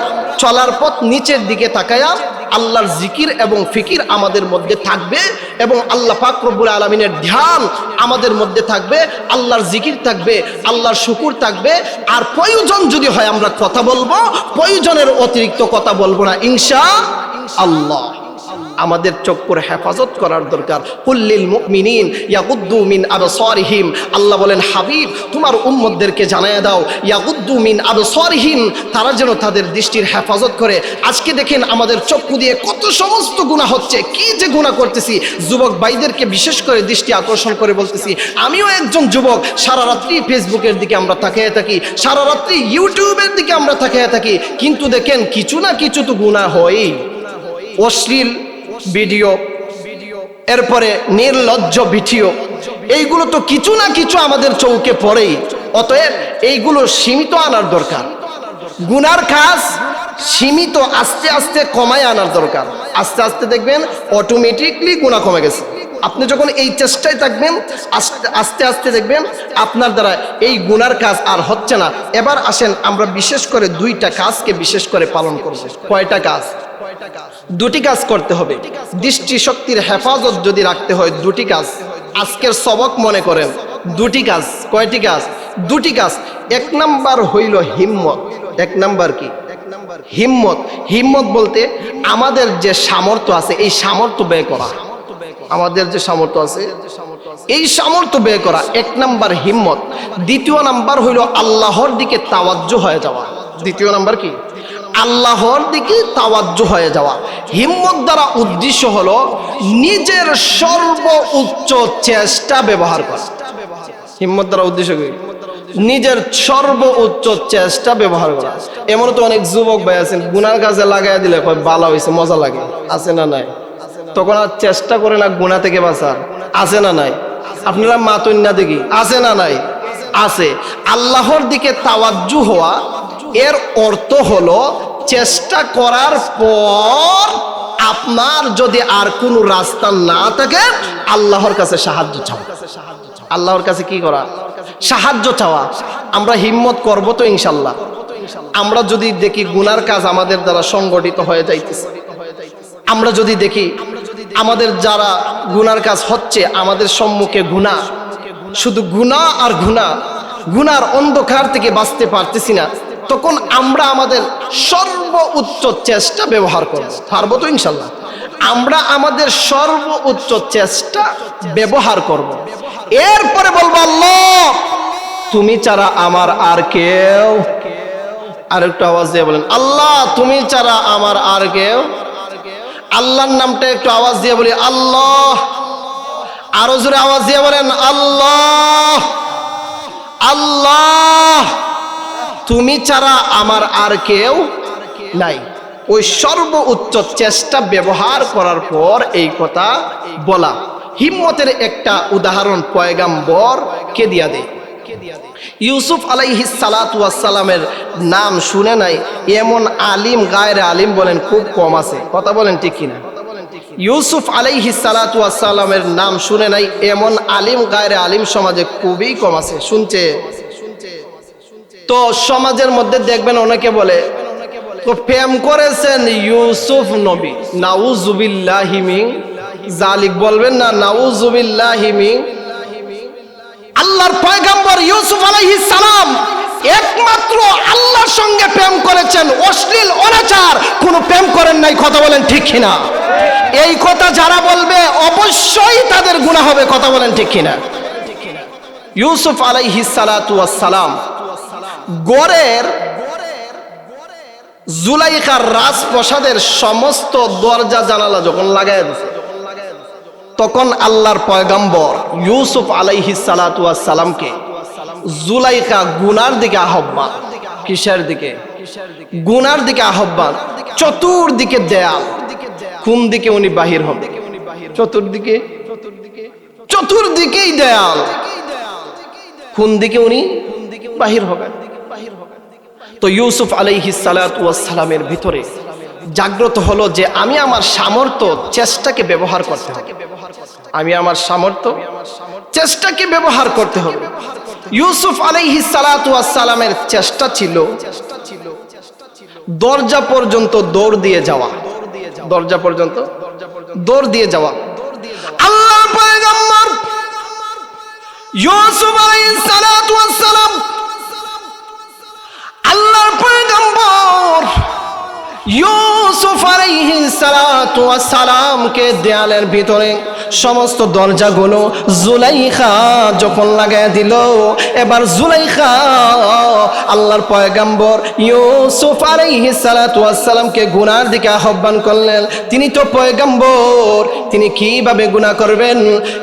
Speaker 1: চলার পথ নিচের দিকে তাকাইয়া আল্লাহর জিকির এবং ফিকির আমাদের মধ্যে থাকবে এবং আল্লাহ পাক রব্বুল আলামিনের ধ্যান আমাদের মধ্যে থাকবে, আল্লাহর জিকির থাকবে, আল্লাহর শুকুর থাকবে। আর প্রয়োজন যদি হয় আমরা কথা বলবো, প্রয়োজনের অতিরিক্ত কথা বলবো না ইনশাআল্লাহ। আমাদের চক্ষুর হেফাজত করার দরকার। কুল্লিল মুমিনিন ইয়াগুদ্দু মিন আবসারিহিম, আল্লাহ বলেন হাবিব তোমার উম্মতদেরকে জানায়া দাও ইয়াগুদ্দু মিন আবসারিহিম, তারা যেন তাদের দৃষ্টির হেফাজত করে। আজকে দেখেন আমাদের চক্ষু দিয়ে কত সমস্ত গুনাহ হচ্ছে, কি যে গুনাহ করতেছি। যুবক ভাইদেরকে বিশেষ করে দৃষ্টি আকর্ষণ করে বলতেছি, আমিও একজন যুবক, সারা রাত্রি ফেসবুকের দিকে আমরা তাকিয়ে থাকি, সারা রাত্রি ইউটিউবের দিকে আমরা তাকিয়ে থাকি, কিন্তু দেখেন কিছু না কিছু তো গুনাহ হয়ই। অশ্লীল ভিডিও, এরপরে নির্লজ্জ ভিডিও, এইগুলো তো কিছু না কিছু আমাদের চৌকে পড়েই। অতএব এইগুলো সীমিত আনার দরকার। গুনার কাজ সীমিত আস্তে আস্তে কমায় আনার দরকার। আস্তে আস্তে দেখবেন অটোমেটিকলি গুনাহ কমে গেছে। আপনি যখন এই চেষ্টায় থাকবেন আস্তে আস্তে দেখবেন আপনার দ্বারা এই গুনার কাজ আর হচ্ছে না। এবার আসেন আমরা বিশেষ করে দুইটা কাজকে বিশেষ করে পালন করব। কয়টা কাজ? দুটি কাজ করতে হবে। দৃষ্টি শক্তির হেফাজত যদি রাখতে হয় দুটি কাজ। আজকের সবক মনে করেন দুটি কাজ। কয়টি কাজ? দুটি কাজ। এক নাম্বার হইল হিম্মত। এক নাম্বার কি? হিম্মত। হিম্মত বলতে আমাদের যে সামর্থ্য আছে এই সামর্থ্য ব্যয় করা। আমাদের যে সামর্থ্য আছে এই সামর্থ্য ব্যয় করা এক নাম্বার হিম্মত। দ্বিতীয় নাম্বার হইল আল্লাহর দিকে তাওয়াজ্জু হয়ে যাওয়া। দ্বিতীয় নাম্বার কি? আল্লাহর দিকে তাওয়াজ্জু হয়ে যাওয়া। হিম্মত দ্বারা উদ্দেশ্য হলো নিজের সর্বোচ্চ চেষ্টা ব্যবহার করা। হিম্মত দ্বারা উদ্দেশ্য কি? নিজের সর্বোচ্চ চেষ্টা ব্যবহার করা। এমন তো অনেক যুবক ভাই আছেন গুনার কাজে লাগাই দিলে ভালো হয়েছে, মজা লাগে, আছে না নাই? তখন আর চেষ্টা করে না গুনাহ থেকে বাঁচার, আছে না নাই? আপনারা মাতুন না দেখি, আছে না নাই? আছে। আল্লাহর দিকে তাওয়াজ্জু হওয়া এর অর্থ হলো চেষ্টা করার পর আপনার যদি আর কোনো রাস্তা না থাকে আল্লাহর কাছে সাহায্য চাওয়া। আল্লাহর কাছে কি করা? সাহায্য চাওয়া। আমরা হিম্মত করব তো ইনশাল্লাহ। আমরা যদি দেখি গুনার কাজ আমাদের দ্বারা সংগঠিত হয়ে যাইতেছে, আমরা যদি দেখি আমাদের যারা গুনার কাজ হচ্ছে, আমাদের সম্মুখে গুনাহ, শুধু গুনাহ আর গুনাহ, গুনার অন্ধকার থেকে বাঁচতে পারতেছি না, তখন আমরা আমাদের সর্বোচ্চ চেষ্টা ব্যবহার করব। পারবো তো ইনশাল্লাহ? আমরা আমাদের সর্বোচ্চ চেষ্টা ব্যবহার করব। এরপরে বলবো আল্লাহ তুমি ছাড়া আমার আর কেউ। আর একটু আওয়াজ দিয়ে বলেন আল্লাহ তুমি ছাড়া আমার আর কেউ। আল্লাহর নামটা একটু আওয়াজ দিয়ে বলি আল্লাহ। আরো জোরে আওয়াজ দিয়ে বলেন আল্লাহ। আল্লাহ তুমি ছাড়া আমার আর কেউ নাই। ওই সর্বোচ্চ চেষ্টা ব্যবহার করার পর এই কথা বলা। হিম্মতের একটা উদাহরণ পয়গাম্বর কে দিয়া দেয়। ইউসুফ আলাইহিস সালাতু ওয়াস সালামের নাম শুনে নাই এমন আলিম গায়রে আলিম বলেন খুব কম আছে। কথা বলেন ঠিক কিনা? ইউসুফ আলাইহিস সালাতু ওয়াস সালামের নাম শুনে নাই এমন আলিম গায়রে আলিম সমাজে খুবই কম আছে। শুনছে তো সমাজের মধ্যে দেখবেন অনেকে বলে তো প্রেম করেছেন ইউসুফ নবী, নাউজুবিল্লাহি মিন জালিক। বলবেন না নাউজুবিল্লাহি মিন। আল্লাহর পয়গম্বর ইউসুফ আলাইহিস সালাম একমাত্র আল্লাহর সঙ্গে প্রেম করেছেন, অশ্লীল অনাচার কোনো প্রেম করেন নাই। কথা বলেন ঠিক কিনা? এই কথা যারা বলবে অবশ্যই তাদের গুনাহ হবে। কথা বলেন ঠিক কিনা? ইউসুফ আলাইহিস সালাতু ওয়াস সালাম গড়ের জুলাইখার রাজপ্রাসাদের সমস্ত দরজা জানালা যখন লাগায় দিয়েছে, তখন আল্লাহর পয়গম্বর ইউসুফ আলাইহিস সালাতু ওয়াস সালামকে জুলাইখা গুনার দিকে আহ্বান। কিসের দিকে? গুনার দিকে আহ্বান। চতুর্দিকে দেয়াল, কোন দিকে উনি বাহির হবে? চতুর্দিকে, চতুর্দিকেই দেয়াল, কোন দিকে উনি বাহির হবে? তো ইউসুফ আলাইহিস সালাতু ওয়াস সালামের ভিতরে জাগ্রত হলো যে আমি আমার সামর্থ্য চেষ্টাকে ব্যবহার করতে হবে। আমি আমার সামর্থ্য চেষ্টাকে ব্যবহার করতে হবে। ইউসুফ আলাইহিস সালাতু ওয়াস সালামের চেষ্টা ছিল দরজা পর্যন্ত দৌড় দিয়ে যাওয়া। দরজা পর্যন্ত দৌড় দিয়ে যাওয়া। আল্লাহর পয়গম্বর ইউসুফ আলাইহিস সালাতু ওয়াস সালাম, আল্লাহর পয়গম্বর ইউসুফ আলাইহিস সালাতু ওয়াস সালামকে দেয়ালের ভিতরে সমস্ত দরজাগুলো জুলাইখা যখন লাগায় দিল, এবার জুলাইখা আল্লাহর পয়গম্বর ইউসুফ আলাইহিস সালাতু ওয়াস সালামকে গুনার দিকে আহ্বান করলেন। তিনি তো পয়গম্বর, তিনি কিভাবে গুনাহ করবেন?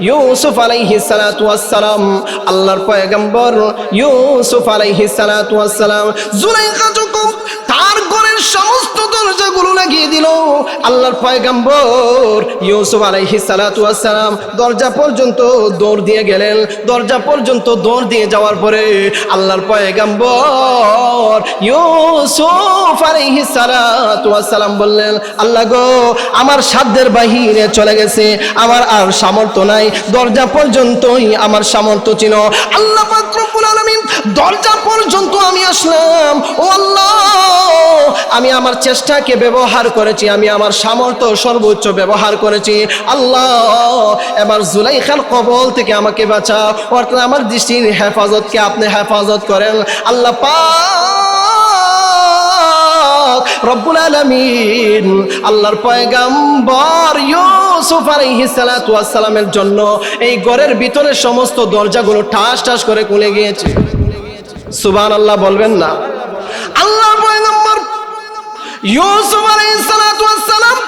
Speaker 1: ইউসুফ আলাইহিস সালাতু ওয়াস সালাম, আল্লাহর পয়গম্বর ইউসুফ আলাইহিস সালাতু ওয়াস সালাম জুলাইখা যখন তার ঘরের সমস্ত দরজাগুলো লাগিয়ে দিল, আল্লাহর পয়গম্বর ইউসুফ আলাইহিস সালাতু ওয়াস সালাম দরজা পর্যন্ত দৌড় দিয়ে গেলেন। দরজা পর্যন্ত দৌড় দিয়ে যাওয়ার পরে আল্লাহর পয়গম্বর ইউসুফ আলাইহিস সালাতু ওয়াস সালাম বললেন, আল্লাহ গো আমার সাধ্যের বাহিরে চলে গেছে, আমার আর সামর্থ্য নাই। দরজা পর্যন্তই আমার সামর্থ্য ছিল। আল্লাহ পাক রব্বুল আলামিন দরজা পর্যন্ত আমি আসলাম। ও আল্লাহ আমি আমার চেষ্টাকে ব্যবহার করেছি, আমি আমার সামর্থ্য সর্বোচ্চ ব্যবহার করেছি। আল্লাহ এবার জুলাইখার কবল থেকে আমাকে বাঁচাও, অর্থাৎ আমার দৃষ্টির হেফাজতকে আপনি হেফাজত করেন। আল্লাহ পাক রব্বুল আলামিন আল্লাহর পয়গম্বর ইউসুফ আলাইহিস সালাতু ওয়াস সালামের জন্য এই ঘরের ভিতরে সমস্ত দরজাগুলো ঠাস ঠাস করে খুলে গিয়েছে। সুবহানাল্লাহ বলবেন না? আল্লাহর পয়গম্বর ইউসুফ আলাইহিস সালাতু ওয়াস সালাম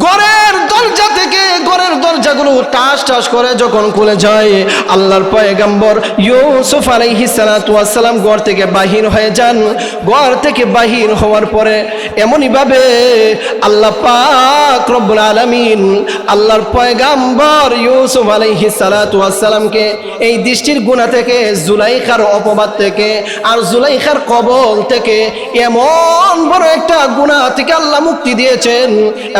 Speaker 1: ঘরের দরজা থেকে ঘরের দরজাগুলো টাস টাস করে যখন খুলে যায়, আল্লাহর পয়গম্বর ইউসুফ আলাইহিস সালাতু ওয়াস সালাম ঘর থেকে বাহির হয়ে যান। ঘর থেকে বাহির হওয়ার পরে এমনই ভাবে আল্লাহ পাক রব্বুল আলামিন আল্লাহর পয়গম্বর ইউসুফ আলাইহিস সালাতু ওয়াস সালামকে এই দৃষ্টির গুনাহ থেকে, জুলাইখার অপবাদ থেকে আর জুলাইখার কবল থেকে এমন বড় একটা গুনাহ থেকে আল্লাহ মুক্তি দিয়েছেন।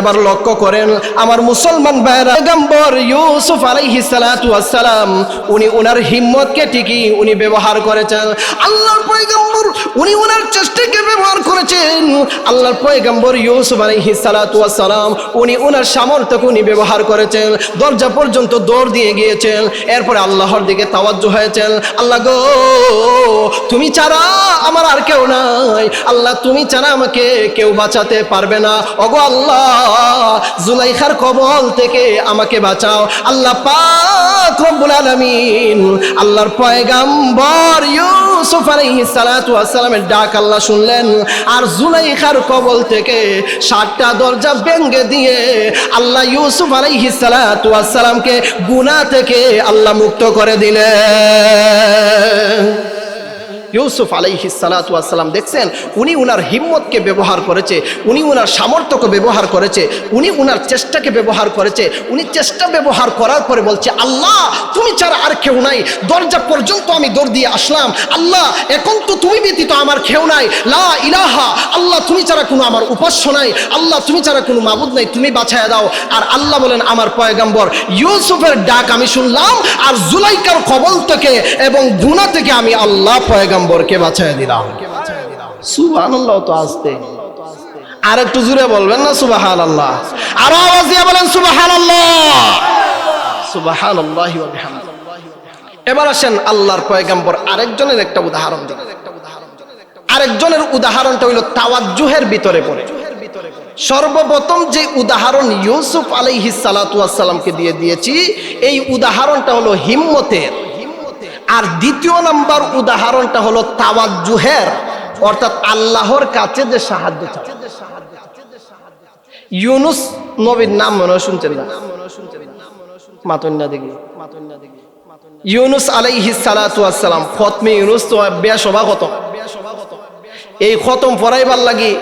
Speaker 1: এবার লক্ষ্য করেন আমার মুসলমান ভাইরা, পয়গম্বর ইউসুফ আলাইহিস সালাতু ওয়াস সালাম উনি ওনার হিম্মতকে ঠিকই উনি ব্যবহার করেছেন। আল্লাহর পয়গম্বর উনি ওনার চেষ্টাকে ব্যবহার করেছেন। আল্লাহর পয়গম্বর ইউসুফ আলাইহিস সালাতু ওয়াস সালাম উনি ওনার সামর্থ্যকে উনি ব্যবহার করেছেন। দরজা পর্যন্ত দৌড় দিয়ে গিয়েছেন। এরপরে আল্লাহর দিকে তাওয়াজ্জু হয়েছেন, আল্লাহ গো তুমি ছাড়া আমার আর কেউ নাই, আল্লাহ তুমি ছাড়া আমাকে কেউ বাঁচাতে পারবে না। ওগো আল্লাহ জুলাইখার কবল থেকে আমাকে বাঁচাও। আল্লাহ পাক রব্বুল আলামিন আল্লাহর পয়গম্বর ইউসুফ আলাইহিস সালাতু ওয়াস সালামের ডাক আল্লাহ শুনলেন, আর জুলাইখার কবল থেকে 7টা দরজা ভেঙে দিয়ে আল্লাহ ইউসুফ আলাইহিস সালাতু ওয়াস সালামকে গুনাহ থেকে আল্লাহ মুক্ত করে দিলেন। ইউসুফ আলাইহিস সালাতু ওয়াস সালাম দেখছেন উনি উনার হিম্মতকে ব্যবহার করেছে, উনি উনার সামর্থ্যকে ব্যবহার করেছে, উনি উনার চেষ্টাকে ব্যবহার করেছে। উনি চেষ্টা ব্যবহার করার পরে বলছে, আল্লাহ তুমি ছাড়া আর কেউ নাই, দরজা পর্যন্ত আমি দৌড় দিয়ে আসলাম, আল্লাহ এখন তো তুমি ব্যতীত আমার কেউ নাই, লা ইলাহা, আল্লাহ তুমি ছাড়া কোনো আমার উপাস্য নাই, আল্লাহ তুমি ছাড়া কোনো মাবুদ নাই, তুমি বাঁচায়া দাও। আর আল্লাহ বলেন আমার পয়গম্বর ইউসুফের ডাক আমি শুনলাম, আর জুলাইখার কবল থেকে এবং গুনাহ থেকে আমি আল্লাহ পয়গম্বরকে বাঁচায়া দিলাম। সুবহানাল্লাহ। তো আসতে আর একটু জোরে বলবেন না সুবহানাল্লাহ? আরো আওয়াজ দিয়ে বলেন সুবহানাল্লাহ। সুবহানাল্লাহি ওয়া বিহামদিহি। এবার আসেন আল্লাহর পয়গম্বর আরেকজনের একটা উদাহরণ দিন। আরেকজনের উদাহরণটা হইল তাওয়াজ্জুহের ভিতরে পড়ে। সর্বপ্রথম যে উদাহরণ ইউসুফ আলাইহিস সালাতু ওয়াস সালামকে দিয়ে দিয়েছি, এই উদাহরণটা হলো হিম্মতের। আর দ্বিতীয় নাম্বার উদাহরণটা হলো তাওয়াজ্জুহের, অর্থাৎ আল্লাহর কাছে যে সাহায্য চাওয়া। ইউনুস নবীর নাম মনে শুনছেন না? মাতন্না দেখি ইউনুস আলাইহিস সালাতু ওয়াস সালাম খতমে ইউনুস তো বেশ অবাগত। এই খতম পড়াইবার লাগি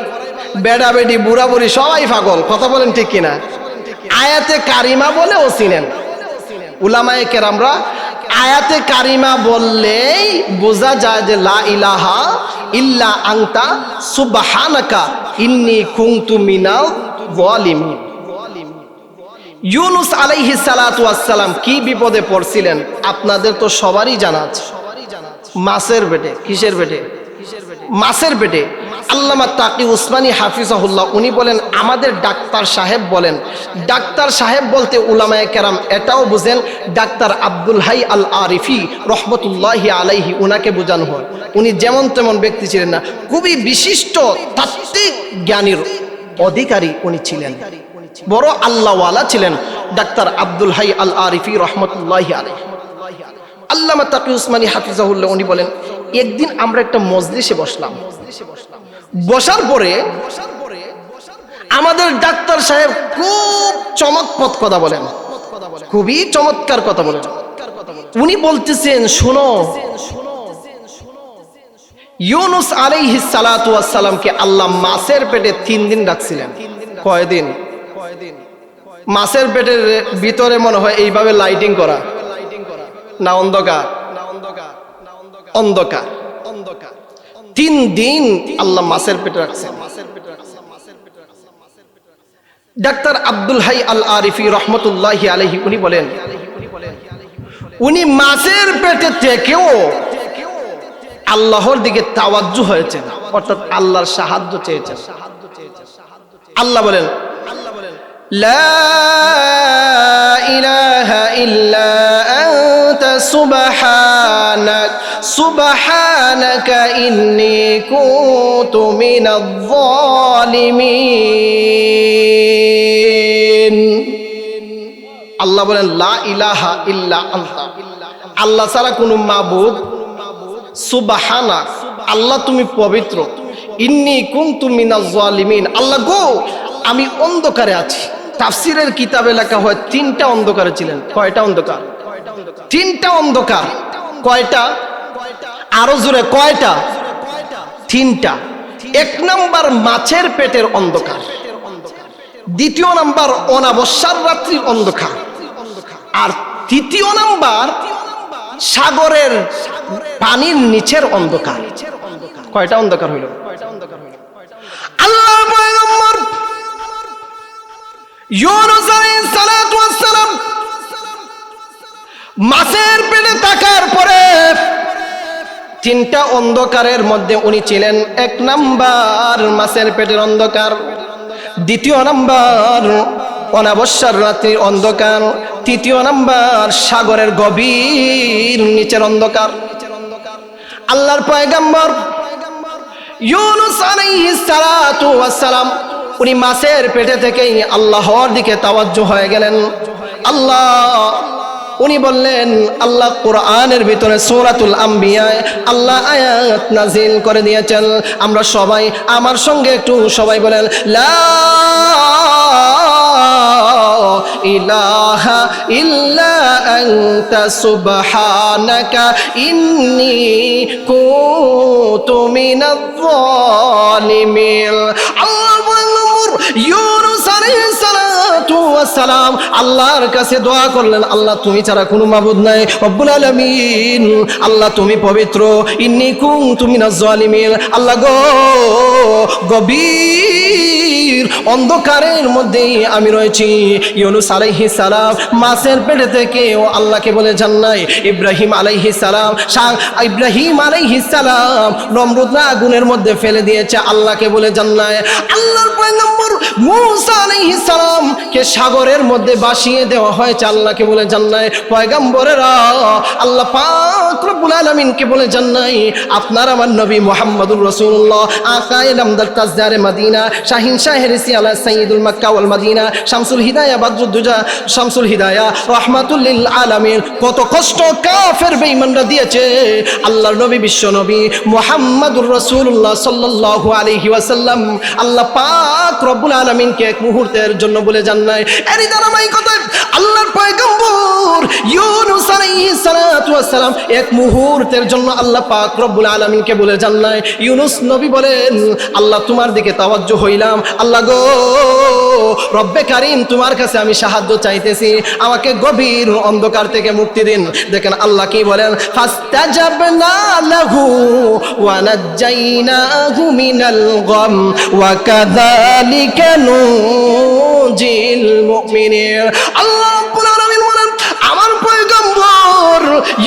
Speaker 1: বেড়া বেডি বুড়া বুড়ি সবাই পাগল, কথা বলেন ঠিক কিনা? আয়াতে কারিমা বলেও চিনেন উলামায়ে কেরামরা। আয়াতে কারিমা বললেই বোঝা যায় যে লা ইলাহা ইল্লা আনতা সুবহানাকা ইন্নী কুনতু মিনাল যালিমিন। ইউনুস আলাইহিস সালাতু ওয়াস সালাম কি বিপদে পড়ছিলেন আপনাদের তো সবারই জানা আছে। মাছের পেটে। কিসের পেটে? মাছের পেটে। আল্লামা তাকি উসমানী হাফিজাহুল্লাহ উনি বলেন, আমাদের ডাক্তার সাহেব বলেন, ডাক্তার সাহেব বলতে উলামায়ে কেরাম এটাও বুঝেন ডাক্তার আব্দুল হাই আল আরিফি রহমতুল্লাহি আলাইহি, উনাকে বোঝানো হয়। উনি যেমন তেমন ব্যক্তি ছিলেন না, খুবই বিশিষ্ট তাত্ত্বিক জ্ঞানীর অধিকারী উনি ছিলেন, বড় আল্লাহওয়ালা ছিলেন ডাক্তার আব্দুল হাই আল আরিফি রহমতুল্লাহি আলাইহি। আল্লামা তাকি উসমানী হাফিজাহুল্লাহ উনি বলেন, একদিন আমরা একটা মজলিসে বসলাম। বসার পরে আমাদের ডাক্তার সাহেব খুব চমৎকার কথা বলেন, খুবই চমৎকার কথা বলেন। উনি বলতেছেন, শুনো, ইউনুস আলাইহিস সালাতু ওয়াস সালামকে আল্লাহ মাছের পেটে 3 দিন রাখছিলেন। কয়দিন? মাছের পেটের ভিতরে মনে হয় এইভাবে লাইটিং করা না অন্ধকার? অন্ধকার। 3 দিন আল্লাহ মাছের পেটে রাখছেন। ডাক্তার আব্দুল হাই আল আরিফি রহমতুল্লাহি আলাইহি উনি বলেন, উনি মাছের পেটে থেকেও আল্লাহর দিকে তাওয়াজ্জু হয়েছেন, অর্থাৎ আল্লাহর সাহায্য চেয়েছেন। আল্লাহ বলেন, লা ইলাহা ইল্লা আনতা সুবহানাকা ইন্নী কুনতু মিনাজ যালিমিন। আল্লাহ বলেন, লা ইলাহা ইল্লা আনতা, আল্লাহ ছাড়া কোনো মাবুদ, সুবহানাক, আল্লাহ তুমি পবিত্র, ইন্নী কুনতু মিনাজ যালিমিন, আল্লাহ গো আমি অন্ধকারে আছি, তাফসিরের কিতাবে লেখা হয় তিনটা অন্ধকারে ছিলেন। কয়টা অন্ধকার? তিনটা অন্ধকার। কয়টা? আরো জোরে কয়টা? তিনটা। এক নাম্বার মাছের পেটের অন্ধকার, দ্বিতীয় নাম্বার অনাবস্যার রাত্রির অন্ধকার, আর তৃতীয় নাম্বার সাগরের পানির নিচের অন্ধকার। কয়টা অন্ধকার হইল? আল্লাহর পয়গম্বর ইউনূস আলাইহিস সালাতু ওয়াস সালাম মাছের পেটে থাকার পরে তিনটা অন্ধকারের মধ্যে উনি ছিলেন। এক নাম্বার মাছের পেটের অন্ধকার, দ্বিতীয় নাম্বার অনাবস্যার রাত্রির অন্ধকার, তৃতীয় নাম্বার সাগরের গভীর নিচের অন্ধকার। আল্লাহর পয়গম্বর ইউনূস আলাইহিস সালাতু ওয়াস সালাম উনি মাছের পেটে থেকেই আল্লাহর দিকে তাওয়াজ্জুহ হয়ে গেলেন। উনি বললেন, আল্লাহ কোরআনের ভিতরে সূরাতুল আম্বিয়ায় আল্লাহ আয়াত নাজিল করে দিয়েছেন। আমরা সবাই আমার সঙ্গে একটু সবাই বলেন, লা ইলাহা ইল্লা আনতা সুবহানাকা ইন্নী কুনতু মিনাজ জালিমিন। ইউনূস আলাইহিস সালাতু ওয়াস সালাম আল্লাহর কাছে দোয়া করলেন, আল্লাহ তুমি ছাড়া কোনো মাবুদ নাই, রব্বুল আলামিন আল্লাহ তুমি পবিত্র, ইন্নী কুনতু মিনাজ জালিমিন। আল্লাহ গো, গভীর অন্ধকারের মধ্যে আমি রয়েছি। ইউনূস আলাইহিস সালাম মাছের পেটে থেকে ও আল্লাহকে বলে যান নাই। ইব্রাহিম আলাইহিস সালাম নমরুদরা আগুনের মধ্যে ফেলে দিয়েছে, আল্লাহকে বলে যান নাই। আল্লাহর পয়গম্বর মূসা আলাইহিস সালাম কে সাগরের মধ্যে ভাসিয়ে দেওয়া হয়েছে, আল্লাহকে বলে যান নাই। পয়গম্বরেরা আল্লাহ পাক রব্বুল আলামিনকে বলে যান নাই। আপনার আমার নবী মুহাম্মদুর রাসূলুল্লাহ আকায়ে নামদার তাজদারে মদিনা শাহিন শাহরিসি আলা সাইয়্যিদুল মক্কা ওয়াল মদিনা শামসুল হিদায়া বদরুদ্দুজা শামসুল হিদায়া রাহমাতুল লিল আলামিন কত কষ্ট কাফের বেঈমানরা দিয়েছে। আল্লাহর নবী বিশ্ব নবী মুহাম্মদুর রাসূলুল্লাহ সাল্লাল্লাহু আলাইহি ওয়াসাল্লাম আল্লাহ পাক রব্বুল আলামিনকে এক মুহূর্তের জন্য বলে যান নাই। এরই ধারাবাহিকতায় আল্লাহর পয়গম্বর ইউনূস আলাইহিস সালাতু ওয়াস সালাম এক মুহূর্তের জন্য আল্লাহ পাক রব্বুল আলামিনকে বলে যান নাই। ইউনূস নবী বলেন, আল্লাহ তোমার দিকে তাওয়াজ্জুহ হইলাম, আল্লাহ গো রব্বে কারীম তোমার কাছে আমি সাহায্য চাইতেছি, আমাকে গভীর অন্ধকার থেকে মুক্তি দিন। দেখেন আল্লাহ কি বলেন, ফাস্তাজাবনা লাহু ওয়া নাজ্জাইনাহু মিনাল গাম ওয়া কাযালিকা নুজিল মুমিনিন। আল্লাহ রাব্বুল আলামিন বলেন, আমার পয়গম্বর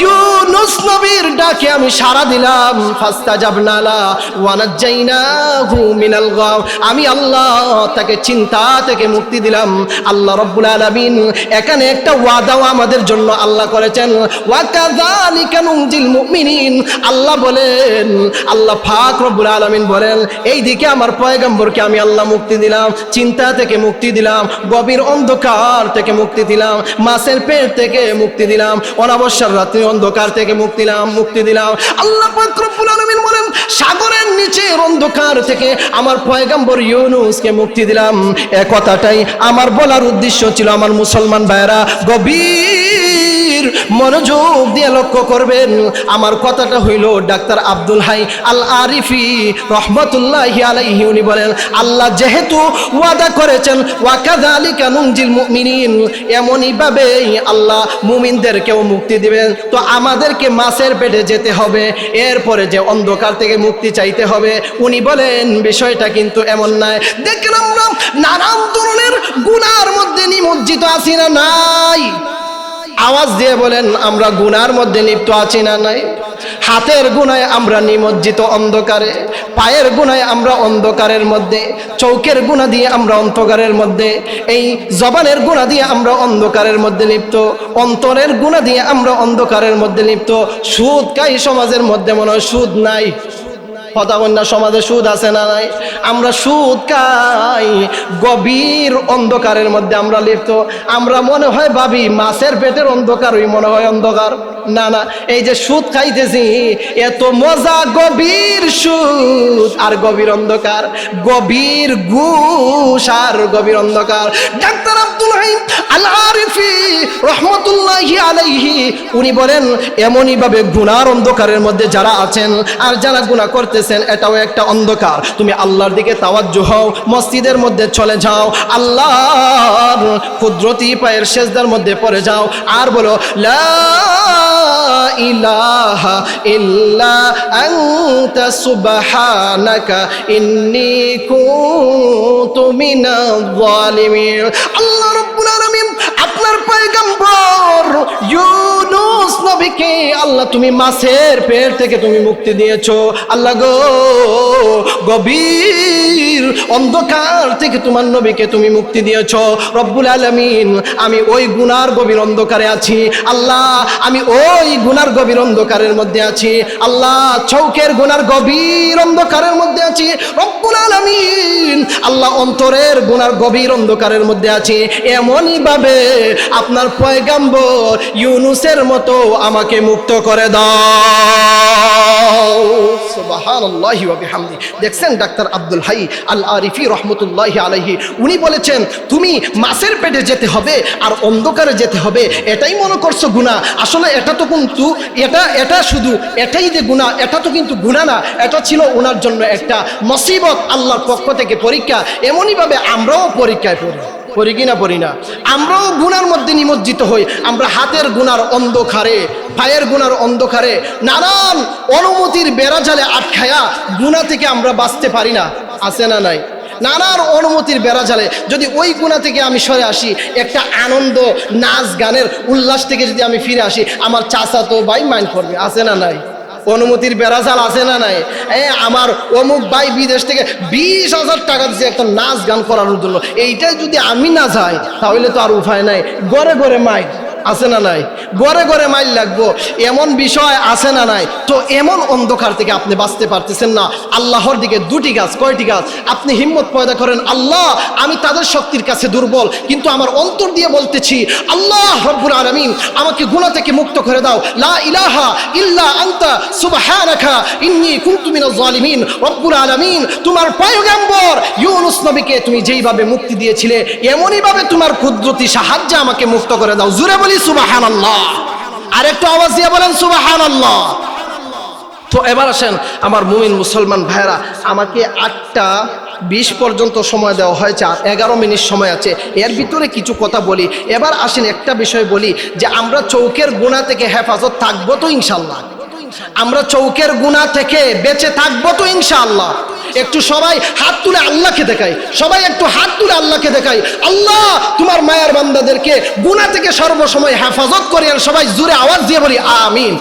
Speaker 1: ইউনূস নবীর ডাকে আমি সাড়া দিলাম। ফাস্তাজাবনা লাহু ওয়া নাজ্জাইনাহু মিনাল গাম, আমি আল্লাহ তাকে চিন্তা থেকে মুক্তি দিলাম। আল্লাহ রাব্বুল আলামিন এখানে একটা ওয়াদাও আমাদের জন্য আল্লাহ করেছেন, ওয়া কাযালিকা নুজিল মুমিনিন। আল্লাহ বলেন, আল্লাহ পাক রব্বুল আলামিন বলেন, এই দিকে আমার পয়গম্বরকে আমি আল্লাহ মুক্তি দিলাম, চিন্তা থেকে মুক্তি দিলাম, গভীর অন্ধকার থেকে মুক্তি দিলাম, মাছের পেট থেকে মুক্তি দিলাম, অনাবস্যার রাত্রি অন্ধকার থেকে মুক্তি দিলাম। আল্লাহ পাক রব্বুল আলামিন বলেন, সাগরের নিচের অন্ধকার থেকে আমার পয়গম্বর ইউনূসকে মুক্তি দিলাম। এই কথাটাই আমার বলার উদ্দেশ্য ছিল। আমার মুসলমান ভাইরা গভীর মনোযোগ দিয়ে লক্ষ্য করবেন। আমার কথাটা হইল ডাক্তার আব্দুল হাই আল আরিফি রহমতুল্লাহি আলাইহি উনি বলেন, আল্লাহ যেহেতু ওয়াদা করেছেন ওয়া কাযালিকা নুজিল মুমিনিন, এমনই ভাবে আল্লাহ মুমিনদেরকেও মুক্তি দিবেন। তো আমাদেরকে মাছের পেটে যেতে হবে, এরপরে যে অন্ধকার থেকে মুক্তি চাইতে হবে। উনি বলেন বিষয়টা কিন্তু এমন নয়। দেখেন আমরা নানান ধরনের গুনার মধ্যে নিমজ্জিত আছি না নাই? আওয়াজ দিয়ে বলেন, আমরা গুনার মধ্যে লিপ্ত আছি না নাই? হাতের গুনায় আমরা নিমজ্জিত অন্ধকারে, পায়ের গুনায় আমরা অন্ধকারের মধ্যে, চোখের গুনাহ দিয়ে আমরা অন্ধকারের মধ্যে, এই জবানের গুনাহ দিয়ে আমরা অন্ধকারের মধ্যে লিপ্ত, অন্তরের গুনাহ দিয়ে আমরা অন্ধকারের মধ্যে লিপ্ত। সুদ খাই সমাজের মধ্যে মনে হয় সুদ নাই, হতাবন্যা সমাজে সুদ আছে না নাই? আমরা সুদ খাই, গভীর অন্ধকারের মধ্যে আমরা লিপ্ত। আমরা মনে হয় ভাবি মাছের পেটের অন্ধকারই মনে হয় অন্ধকার। না না, এই যে সুদ খাইতেছি এত মজা, গভীর সুদ আর গভীর অন্ধকার, গভীর ঘুষ আর গভীর অন্ধকার। ডাক্তার আব্দুল হাই আল আরিফি রহমতুল্লাহি আলাইহি উনি বলেন, এমনই ভাবে গুনার অন্ধকারের মধ্যে যারা আছেন আর যারা গুনাহ করতেছেন, এটাও একটা অন্ধকার। তুমি আল্লাহর দিকে তাওয়াজ্জুহ হও, মসজিদের মধ্যে চলে যাও, আল্লাহর কুদরতি পায়ের সেজদার মধ্যে পড়ে যাও আর বলো লা ইলাহা ইল্লা আনতা সুবহানাকা ইন্নী কুনতু মিনাজ জালিমিন। আল্লাহ রাব্বুল আলামিন আপনার পয়গম্বর ইউনূস নবীকে আল্লাহ তুমি মাছের পেট থেকে তুমি মুক্তি দিয়েছো। আল্লাহ গো, গভীর অন্ধকার থেকে তোমার নবীকে তুমি মুক্তি দিয়েছো। রব্বুল আলামিন, আমি ওই গুনার গভীর অন্ধকারে আছি আল্লাহ, আমি ওই গুনার গভীর অন্ধকারের মধ্যে আছি আল্লাহ, চৌকের গুনার গভীর অন্ধকারের মধ্যে আছি রব্বুল আলামিন। আল্লাহ, অন্তরের গুনার গভীর অন্ধকারের মধ্যে আছি। এমনই ভাবে আপনার পয়গম্বর ইউনূসের মতো আমাকে মুক্ত করে দাও। সুবহানাল্লাহি ওয়া বিহামদি। দেখছেন ডাক্তার আব্দুল হাই আল আরিফি রহমতুল্লাহি আলাইহি উনি বলেছেন, তুমি মাছের পেটে যেতে হবে আর অন্ধকারে যেতে হবে, এটাই মনে করছো গুনাহ। আসলে এটা তো কিন্তু এটা শুধু এটাই যে গুনাহ, এটা তো কিন্তু গুনাহ না, এটা ছিল ওনার জন্য একটা মুসিবত, আল্লাহর পক্ষ থেকে পরীক্ষা। এমনই ভাবে আমরাও পরীক্ষায় পড়ি কি না পড়ি না? আমরাও গুনার মধ্যে নিমজ্জিত হই। আমরা হাতের গুনার অন্ধকারে, পায়ের গুনার অন্ধকারে, নানান অনুমতির বেড়াজালে আটকায়া গুনাহ থেকে আমরা বাঁচতে পারি না, আছে না নাই? নানার অনুমতির বেড়াজালে যদি ওই গুনাহ থেকে আমি সরে আসি, একটা আনন্দ নাচ গানের উল্লাস থেকে যদি আমি ফিরে আসি, আমার চাচাতো ভাই মাইন্ড করবে, আছে না নাই? অনুমতির বেড়াজাল আছে না নাই? আমার অমুক ভাই বিদেশ থেকে 20,000 টাকা দিচ্ছে একটা নাচ গান করানোর জন্য, এইটাই যদি আমি না যাই তাহলে তো আর উপায় নাই। ঘরে ঘরে মাইক, আছে না নাই? ঘরে ঘরে মাইল লাগবো, এমন বিষয় আছে না নাই? তো এমন অন্ধকার থেকে আপনি বাঁচতে পারতেছেন না। আল্লাহর দিকে দুটি গাছ, কয়টি গাছ? আপনি হিম্মত পয়দা করেন, আল্লাহ আমি তাদের শক্তির কাছে দুর্বল, কিন্তু আমার অন্তর দিয়ে বলতেছি আল্লাহ রব্বুল আলামিন আমাকে গুনাহ থেকে মুক্ত করে দাও। লা ইলাহা ইল্লা আনতা সুবহানাকা ইন্নী কুনতু মিনাজ জালিমিন। রব্বুল আলামিন, তোমার পয়গম্বর ইউনূস নবীকে তুমি যেইভাবে মুক্তি দিয়েছিলে, এমনই ভাবে তোমার কুদরতি সাহায্যে আমাকে মুক্ত করে দাও। জোরে বলি সুবহানাল্লাহ, আর একটু আওয়াজ দিয়ে বলেন সুবহানাল্লাহ। তো এবার আসেন আমার মুমিন মুসলমান ভাইরা, আমাকে 8:20 পর্যন্ত সময় দেওয়া হয়েছে, আর 11 মিনিট সময় আছে, এর ভিতরে কিছু কথা বলি। এবার আসেন একটা বিষয় বলি, যে আমরা চৌকের গুনাহ থেকে হেফাজত থাকবো তো ইনশাআল্লাহ? আমরা চৌকের গুনাহ থেকে বেঁচে থাকবো তো ইনশাআল্লাহ? একটু সবাই হাত তুলে আল্লাহকে দেখাই, সবাই একটু হাত তুলে আল্লাহকে দেখাই, আল্লাহ তোমার মায়ার বান্দাদেরকে গুনাহ থেকে সর্বসময় হেফাজত করি। আর সবাই জোরে আওয়াজ দিয়ে বলি আমিন।